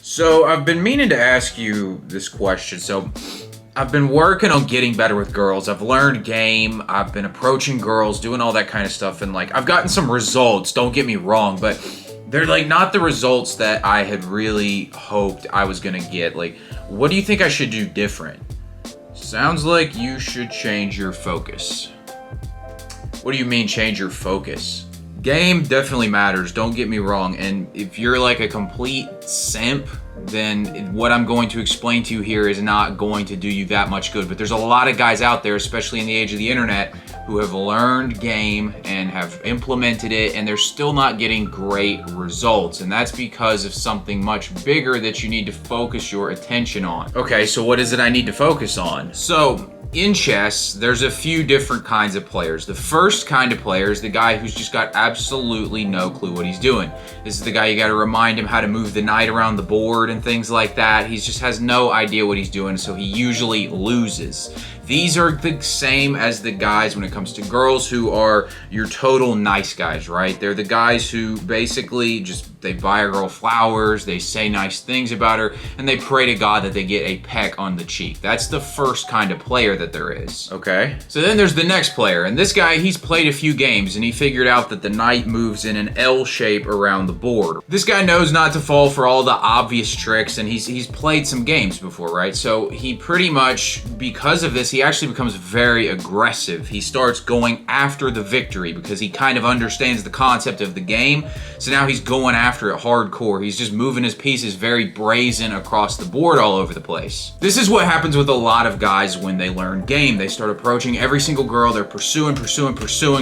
So I've been meaning to ask you this question. So I've been working on getting better with girls. I've learned game. I've been approaching girls, doing all that kind of stuff. And like, I've gotten some results, don't get me wrong, but they're like not the results that I had really hoped I was gonna get. Like, what do you think I should do different? Sounds like you should change your focus. What do you mean change your focus? Game definitely matters, don't get me wrong, and if you're like a complete simp, then what I'm going to explain to you here is not going to do you that much good. But there's a lot of guys out there, especially in the age of the internet, who have learned game and have implemented it, and they're still not getting great results. And that's because of something much bigger that you need to focus your attention on. Okay, so what is it I need to focus on? So, in chess, there's a few different kinds of players. The first kind of player is the guy who's just got absolutely no clue what he's doing. This is the guy you gotta remind him how to move the knight around the board and things like that. He just has no idea what he's doing, so he usually loses. These are the same as the guys when it comes to girls who are your total nice guys, right? They're the guys who basically they buy a girl flowers, they say nice things about her, and they pray to God that they get a peck on the cheek. That's the first kind of player that there is. Okay. So then there's the next player, and this guy, he's played a few games, and he figured out that the knight moves in an L shape around the board. This guy knows not to fall for all the obvious tricks, and he's played some games before, right? So he pretty much, because of this, he actually becomes very aggressive. He starts going after the victory because he kind of understands the concept of the game. So now he's going after it hardcore. He's just moving his pieces very brazen across the board all over the place. This is what happens with a lot of guys when they learn game. They start approaching every single girl. They're pursuing,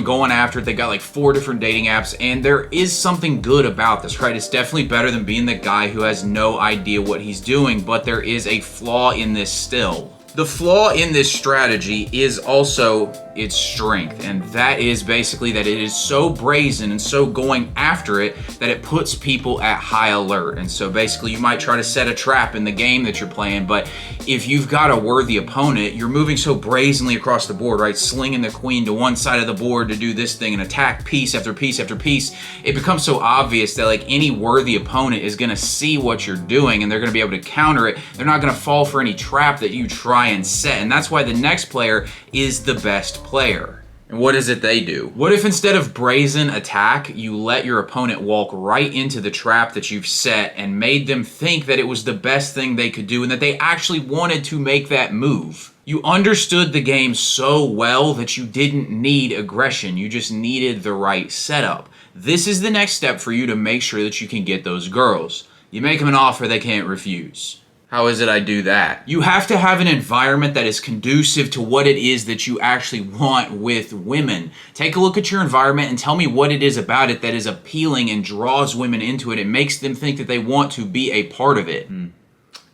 going after it. They got like 4 different dating apps, and there is something good about this, right? It's definitely better than being the guy who has no idea what he's doing, but there is a flaw in this still. The flaw in this strategy is also its strength, and that is basically that it is so brazen and so going after it that it puts people at high alert. And so basically you might try to set a trap in the game that you're playing, but if you've got a worthy opponent, you're moving so brazenly across the board, right? Slinging the queen to one side of the board to do this thing and attack piece after piece after piece. It becomes so obvious that like any worthy opponent is gonna see what you're doing and they're gonna be able to counter it. They're not gonna fall for any trap that you try and set. And that's why the next player is the best player. And what is it they do? What if instead of brazen attack, you let your opponent walk right into the trap that you've set and made them think that it was the best thing they could do and that they actually wanted to make that move? You understood the game so well that you didn't need aggression. You just needed the right setup. This is the next step for you to make sure that you can get those girls. You make them an offer they can't refuse. How is it I do that? You have to have an environment that is conducive to what it is that you actually want with women. Take a look at your environment and tell me what it is about it that is appealing and draws women into it. It makes them think that they want to be a part of it.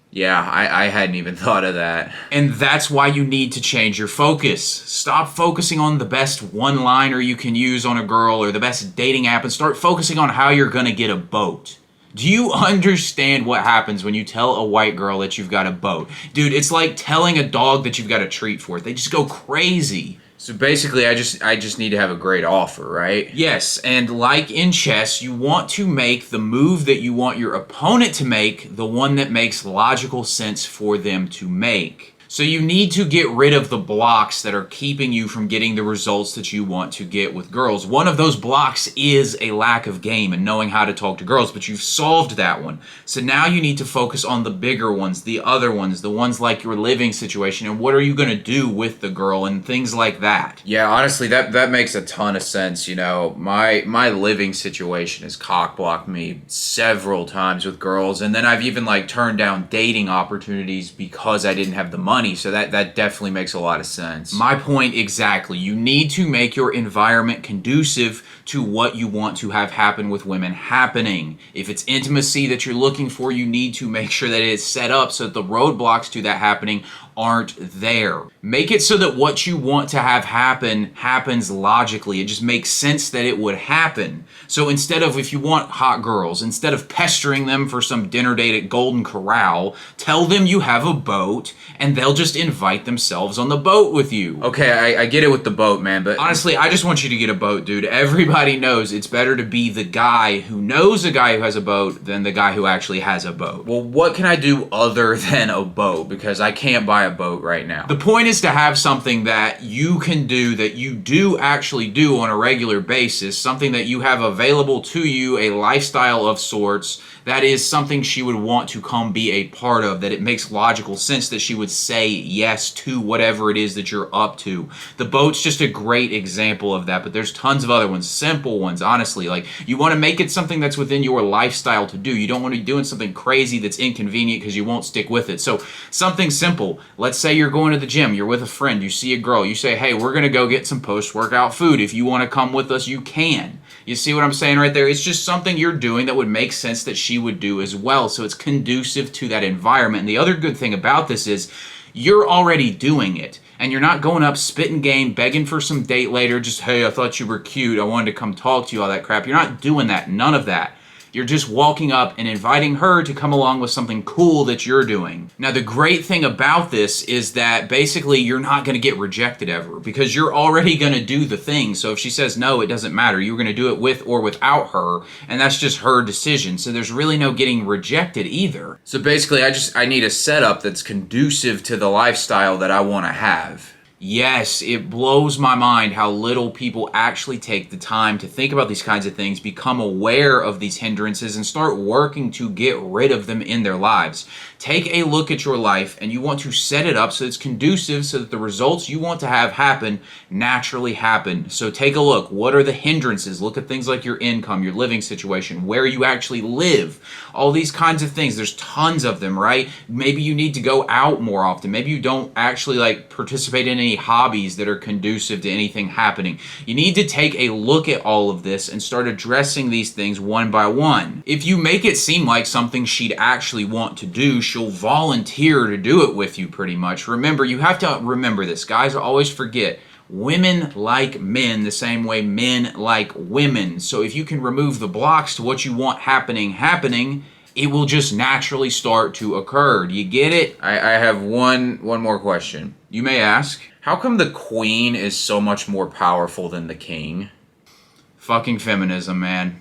Yeah, I hadn't even thought of that. And that's why you need to change your focus. Stop focusing on the best one-liner you can use on a girl or the best dating app and start focusing on how you're gonna get a boat. Do you understand what happens when you tell a white girl that you've got a boat? Dude, it's like telling a dog that you've got a treat for it. They just go crazy. So basically, I just need to have a great offer, right? Yes, and like in chess, you want to make the move that you want your opponent to make the one that makes logical sense for them to make. So you need to get rid of the blocks that are keeping you from getting the results that you want to get with girls. One of those blocks is a lack of game and knowing how to talk to girls, but you've solved that one. So now you need to focus on the bigger ones, the other ones, the ones like your living situation, and what are you gonna do with the girl and things like that. Yeah, honestly, that makes a ton of sense. You know, my living situation has cock-blocked me several times with girls, and then I've even like turned down dating opportunities because I didn't have the money. So that definitely makes a lot of sense. My point exactly. You need to make your environment conducive to what you want to have happen with women happening. If it's intimacy that you're looking for, you need to make sure that it's set up so that the roadblocks to that happening aren't there. Make it so that what you want to have happen happens logically. It just makes sense that it would happen. So instead of, if you want hot girls, instead of pestering them for some dinner date at Golden Corral, tell them you have a boat and they'll just invite themselves on the boat with you. Okay, I get it with the boat, man, but honestly, I just want you to get a boat, dude. Everybody knows it's better to be the guy who knows a guy who has a boat than the guy who actually has a boat. Well, what can I do other than a boat? Because I can't buy a boat right now. The point is to have something that you can do, that you do actually do on a regular basis, something that you have available to you, a lifestyle of sorts, that is something she would want to come be a part of, that it makes logical sense that she would say yes to whatever it is that you're up to. The boat's just a great example of that, but there's tons of other ones, simple ones, honestly. Like, you want to make it something that's within your lifestyle to do. You don't want to be doing something crazy that's inconvenient because you won't stick with it. So something simple. Let's say you're going to the gym, you're with a friend, you see a girl, you say, hey, we're going to go get some post-workout food. If you want to come with us, you can. You see what I'm saying right there? It's just something you're doing that would make sense that she would do as well. So it's conducive to that environment. And the other good thing about this is you're already doing it. And you're not going up spitting game, begging for some date later, just, hey, I thought you were cute, I wanted to come talk to you, all that crap. You're not doing that. None of that. You're just walking up and inviting her to come along with something cool that you're doing. Now, the great thing about this is that basically you're not going to get rejected ever because you're already going to do the thing. So if she says no, it doesn't matter. You're going to do it with or without her, and that's just her decision. So there's really no getting rejected either. So basically, I need a setup that's conducive to the lifestyle that I want to have. Yes, it blows my mind how little people actually take the time to think about these kinds of things, become aware of these hindrances, and start working to get rid of them in their lives. Take a look at your life, and you want to set it up so it's conducive so that the results you want to have happen naturally happen. So take a look. What are the hindrances? Look at things like your income, your living situation, where you actually live, all these kinds of things. There's tons of them, right? Maybe you need to go out more often. Maybe you don't actually participate in any hobbies that are conducive to anything happening. You need to take a look at all of this and start addressing these things one by one. If you make it seem like something she'd actually want to do, she'll volunteer to do it with you pretty much. Remember, you have to remember this. Guys always forget. Women like men the same way men like women. So if you can remove the blocks to what you want happening, it will just naturally start to occur. Do you get it? I have one more question. You may ask, how come the queen is so much more powerful than the king? Fucking feminism, man.